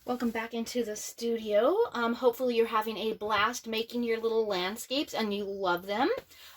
Welcome back into the studio. Hopefully you're having a blast making your little landscapes and you love them.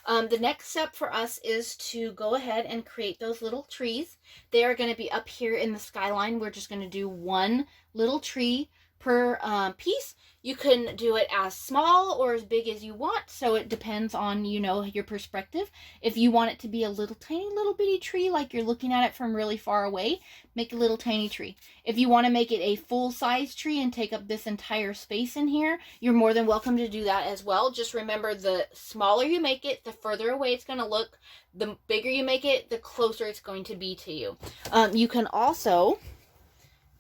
The next step for us is to go ahead and create those little trees. They are going to be up here in the skyline. We're just going to do one little tree per piece. You can do it as small or as big as you want, so it depends on, your perspective. If you want it to be a little tiny little bitty tree, like you're looking at it from really far away, make a little tiny tree. If you want to make it a full-size tree and take up this entire space in here, you're more than welcome to do that as well. Just remember, the smaller you make it, the further away it's going to look. The bigger you make it, the closer it's going to be to you. You can also,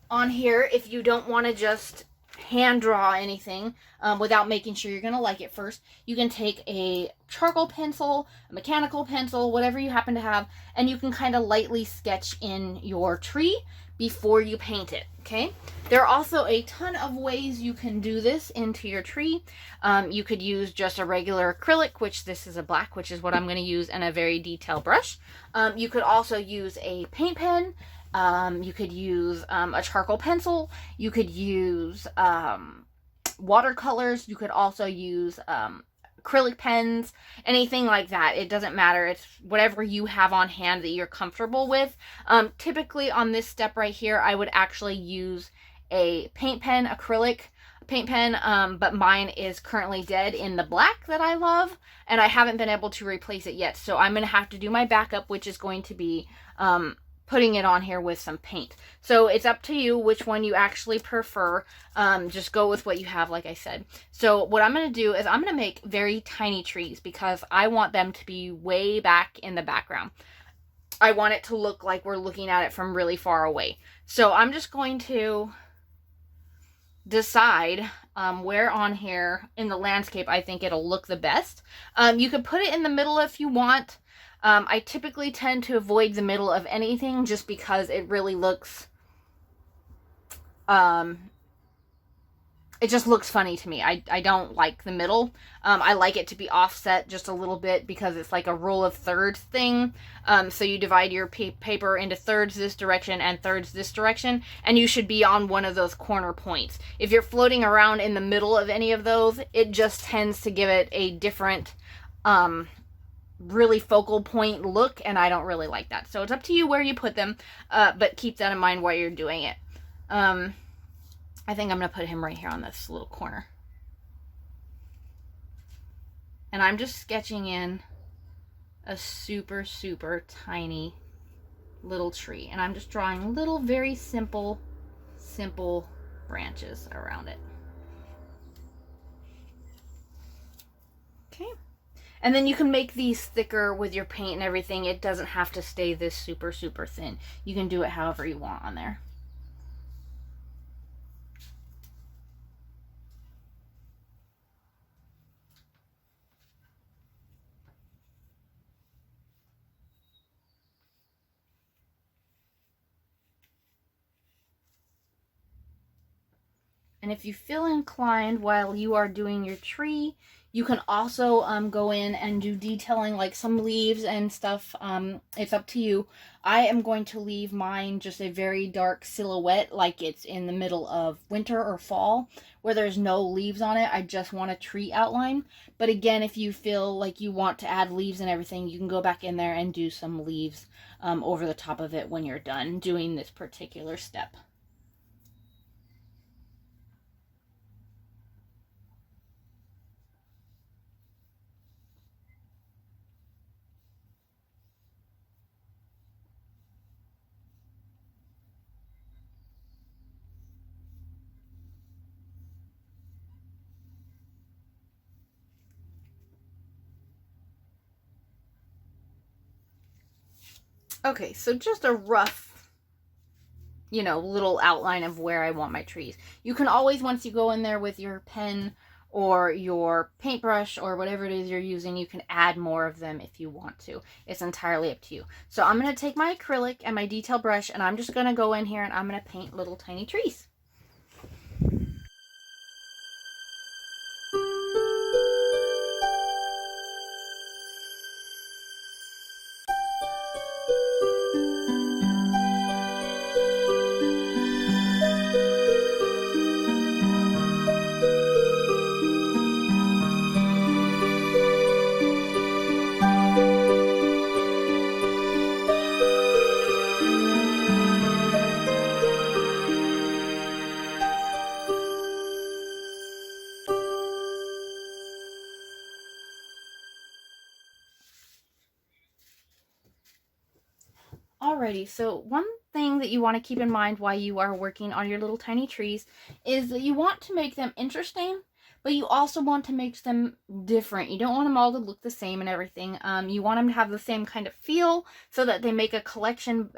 on here, if you don't want to just hand draw anything without making sure you're going to like it first, you can take a charcoal pencil, a mechanical pencil, whatever you happen to have, and you can kind of lightly sketch in your tree before you paint it. Okay, there are also a ton of ways you can do this into your tree. You could use just a regular acrylic, which this is a black, which is what I'm going to use, and a very detailed brush. You could also use a paint pen. You could use a charcoal pencil. You could use watercolors. You could also use acrylic pens, anything like that. It doesn't matter. It's whatever you have on hand that you're comfortable with. Typically on this step right here, I would actually use a paint pen, acrylic paint pen, but mine is currently dead in the black that I love, and I haven't been able to replace it yet. So I'm going to have to do my backup, which is going to be putting it on here with some paint. So it's up to you which one you actually prefer. Just go with what you have, like I said. So what I'm going to do is I'm going to make very tiny trees because I want them to be way back in the background. I want it to look like we're looking at it from really far away. So I'm just going to decide where on here in the landscape I think it'll look the best. You could put it in the middle if you want. I typically tend to avoid the middle of anything just because it really looks, it just looks funny to me. I don't like the middle. I like it to be offset just a little bit because it's like a rule of thirds thing. So you divide your paper into thirds this direction and thirds this direction, and you should be on one of those corner points. If you're floating around in the middle of any of those, it just tends to give it a different, really focal point look, and I don't really like that. So it's up to you where you put them, but keep that in mind while you're doing it. I think I'm going to put him right here on this little corner. And I'm just sketching in a super, super tiny little tree. And I'm just drawing little, very simple branches around it. Okay. And then you can make these thicker with your paint and everything. It doesn't have to stay this super, super thin. You can do it however you want on there. And if you feel inclined while you are doing your tree, you can also go in and do detailing like some leaves and stuff. It's up to you. I am going to leave mine just a very dark silhouette, like it's in the middle of winter or fall, where there's no leaves on it. I just want a tree outline. But again, if you feel like you want to add leaves and everything, you can go back in there and do some leaves over the top of it when you're done doing this particular step. Okay, so just a rough, little outline of where I want my trees. You can always, once you go in there with your pen or your paintbrush or whatever it is you're using, you can add more of them if you want to. It's entirely up to you. So I'm going to take my acrylic and my detail brush, and I'm just going to go in here and I'm going to paint little tiny trees. Alrighty, so one thing that you want to keep in mind while you are working on your little tiny trees is that you want to make them interesting, but you also want to make them different. You don't want them all to look the same and everything. You want them to have the same kind of feel so that they make a collection,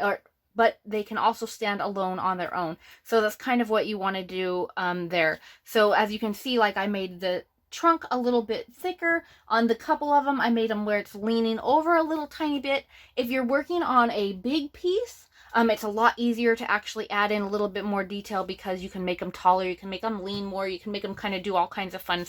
but they can also stand alone on their own. So that's kind of what you want to do there. So as you can see, like I made the trunk a little bit thicker. On the couple of them, I made them where it's leaning over a little tiny bit. If you're working on a big piece, it's a lot easier to actually add in a little bit more detail because you can make them taller, you can make them lean more, you can make them kind of do all kinds of fun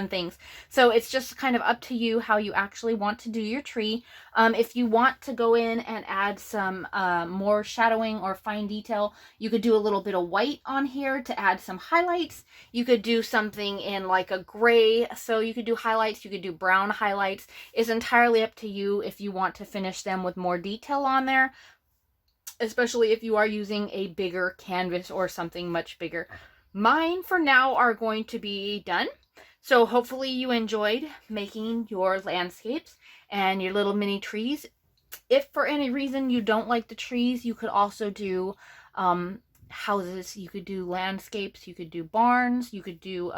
things. So it's just kind of up to you how you actually want to do your tree. If you want to go in and add some more shadowing or fine detail, you could do a little bit of white on here to add some highlights. You could do something in like a gray, so you could do highlights, you could do brown highlights. It's entirely up to you if you want to finish them with more detail on there, especially if you are using a bigger canvas or something much bigger. Mine for now are going to be done. So hopefully you enjoyed making your landscapes and your little mini trees. If for any reason you don't like the trees, you could also do houses, you could do landscapes, you could do barns, you could do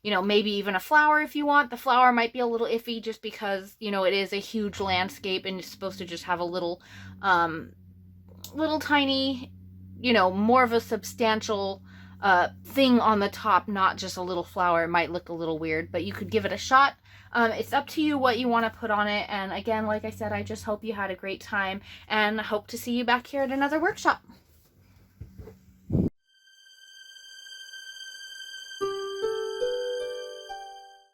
you know, maybe even a flower if you want. The flower might be a little iffy just because, you know, it is a huge landscape and it's supposed to just have a little little tiny, you know, more of a substantial thing on the top, not just a little flower. It might look a little weird, but you could give it a shot. It's up to you what you want to put on it. And again, like I said, I just hope you had a great time and hope to see you back here at another workshop.